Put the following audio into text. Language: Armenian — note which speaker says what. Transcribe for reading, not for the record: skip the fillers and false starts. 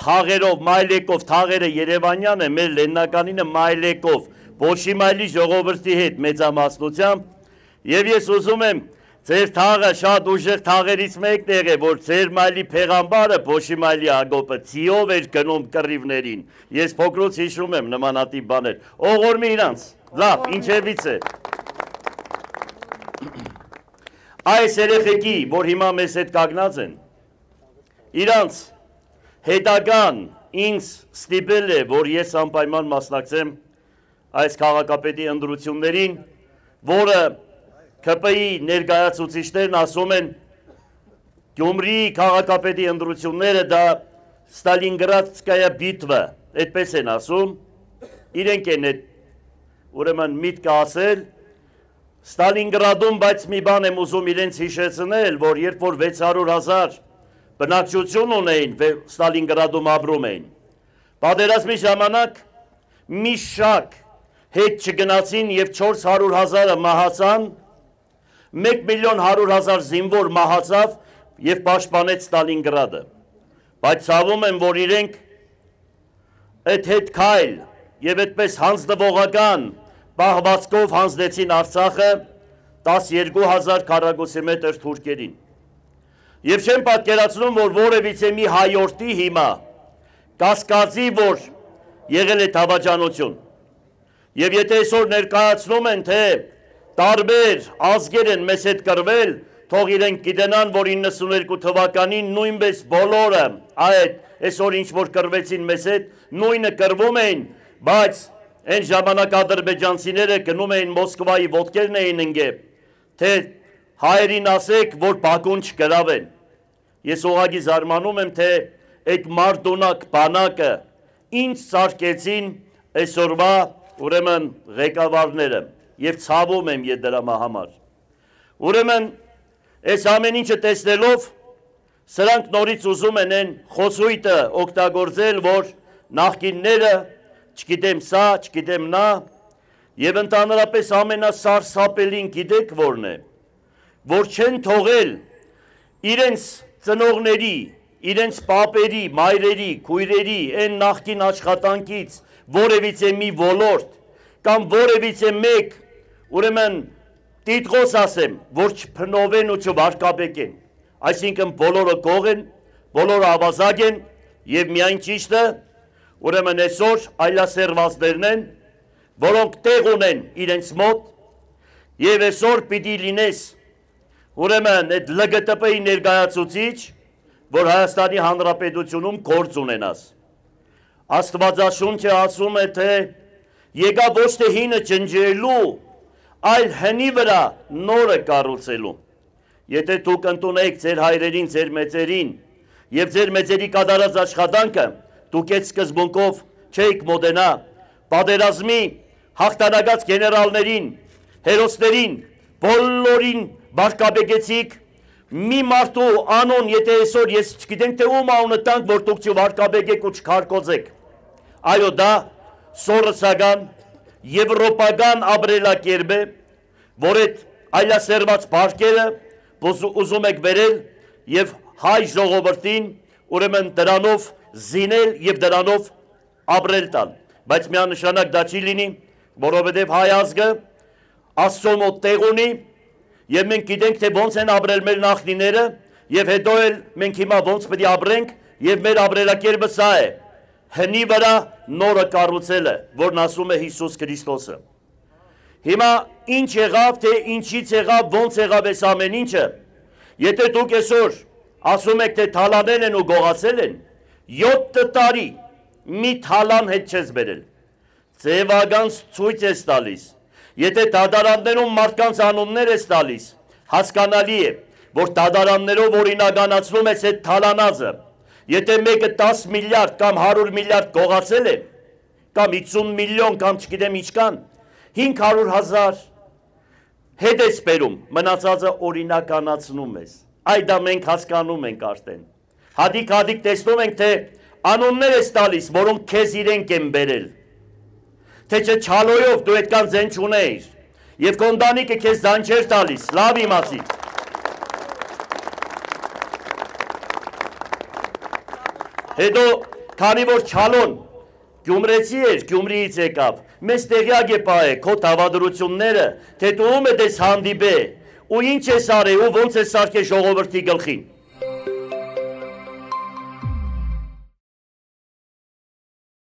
Speaker 1: թաղերով, մայլեկով, թաղերը Երևանյան է, մեր Լեննականինը մայլեկով, Բոշիմայլի ժողովրդի հետ մեծամասնությամբ, եւ ես ուզում եմ ձեր թաղը շատ ուժեղ թաղերից մեկն եղե, որ ձեր մայլի փեղամբարը Բոշիմայլի Հակոբը ցիով էր գնում կռիվներին, ես փոքրուց հիշում եմ նմանատիպ բաներ, օղորմի իրանց, լավ, ինչևից է, այս երեխեքի, որ հիմա մեզ հետ կանգնած են, իրանց հետագան ինձ ստիպել է, որ ես անպայման մասնակցեմ այս քաղաքապետի ընտրություններին, որը ԿՊ-ի ներկայացուցիչներն ասում են Գյումրիի քաղաքապետի ընտրությունները դա Ստալինգրադսկայա բիտվա, այդպես են ասում, իրենք են այդ ուրեմն միտքը ասել, Ստալինգրադում, բայց մի բան եմ ուզում իրենց հիշեցնել, որ երբ որ 600,000 բնակչություն ունեին, Ստալինգրադում ապրում էին, պատերազմի ժամանակ մի շակ հետ չգնացին և 400,000-ը մահացան, 1,100,000 զինվոր մահացավ և պաշտպանեց Ստալինգրադը, բայց ցավում եմ, որ իրենք այդ հետ քայլ և այդպես հանձնվողական պահվածքով հանձնեցին Արցախը 12,000 քառակուսի մետր թուրքերին։ Եվ չեմ պատկերացնում, որ որևիցե մի հայորդի հիմա կասկածի, որ եղել է դավաճանություն։ Եվ եթե այսօր ներկայացնում են, թե տարբեր ազգեր են մեզ հետ կռվել, թող իրենք գիտենան, որ 92 թվականին նույնպես բոլորը այդ այսօր ինչ որ կռվեցին մեզ հետ, նույնը կռվում էին, բայց այն ժամանակ ադրբեջանցիները գնում էին Մոսկվայի ոտքերն էին ընկել, թե հայերին ասեք, որ Բաքուն չգրավեն։ Ես ուղղակի զարմանում եմ, թե այդ մարդունակ բանակը ինչ սարքեցին այսօրվա ուրեմն ղեկավարները եւ ցավում եմ ես դրա համար։ Ուրեմն այս ամեն ինչը տեսնելով սրանք նորից ուզում են այն խոսույթը օգտագործել, որ նախկինները չգիտեմ սա, չգիտեմ նա, և ընդհանրապես ամենասարսափելին գիտեք որն է, որ չեն թողել իրենց ծնողների, իրենց պապերի, մայրերի, քույրերի, այն նախկին աշխատանքից որևիցե մի ոլորտ կամ որևիցե մեկ, ուրեմն տիտղոս ասեմ, որ չփնովեն ու չվարկաբեկեն, այսինքն բոլորը գող են, բոլորը ավազակ են և միայն ճիշտը ուրեմն այսօր այլասերվածներն են, որոնք տեղ ունեն իրենց մոտ և այսօր պիտի լինես ուրեմն այդ ԼԳՏԲ-ի ներկայացուցիչ, որ Հայաստանի Հանրապետությունում գործ ունենաս։ Աստվածաշունչը ասում է, թե եկա ոչ թե հինը ջնջելու, այլ հնի վրա նորը կառուցելու։ Եթե դուք ընդունեք ձեր հայրերին, ձեր մեծերին և ձեր մեծերի կատարած աշխատանքը, դուք այդ սկզբունքով չեք մոտենա, պատերազմի հաղթանակած գեներալներին, հերոսներին, բոլորին վարկաբեկեցիք, մի մարդու անուն, եթե այսօր ես չգիտենք թե ում անունը տանք, որ դուք չվարկաբեկեք ու չքարկոծեք, այո դա սորոսական, եվրոպական ապրելակերպ է, որ այդ այլասերված բարկերը ուզում եք վերել և հայ ժողովրդին ուրեմն դրանով զինել և դրանով ապրել տալ, բայց միանշանակ դա չի լինի, որովհետև հայ ազգը Աստծո մոտ տեղ ունի և մենք գիտենք, թե ոնց են ապրել մեր նախնիները և հետո էլ մենք հիմա ոնց պետք է ապրենք և մեր ապրելակերպը սա է, հնի վրա նորը կառուցելը, որն ասում է Հիսուս Քրիստոսը։ Հիմա ինչ եղավ, թե ինչից եղավ, ոնց եղավ այս ամեն ինչը, եթե դուք այսօր ասում եք, թե թալանել են ու գողացել են, 7 տարի մի թալան հետ չես բերել, ձևական ցույց ես տալիս, եթե դատարաններում մարդկանց անուններ ես տալիս, հասկանալի է, որ դատարաններով օրինականացնում ես այդ թալանածը, եթե մեկը 10 միլիարդ կամ 100 միլիարդ գողացել է, կամ 50 միլիոն կամ չգիտեմ ինչքան, 500,000 հետ ես բերում, մնացածը օրինականացնում ես, այդ դա մենք հասկանում ենք արդեն, հատիկ տեսնում ենք, թե անուններ ես տալիս, որոնք քեզ իրենք են բերել, թե չէ չալոյով դու այդքան ձեն չունեիր, և կոնդանիկը քեզ ձան չէր տալիս, լավ իմացիր։ Հետո քանի որ Չալոն Գյումրեցի էր, Գյումրիից եկավ, մեզ տեղյակ է պահե քո դավադրությունները, թե դու ում ես հանդիպե, ու ինչ ես արել, ու ոնց ես սարքե ժողովրդի գլխին։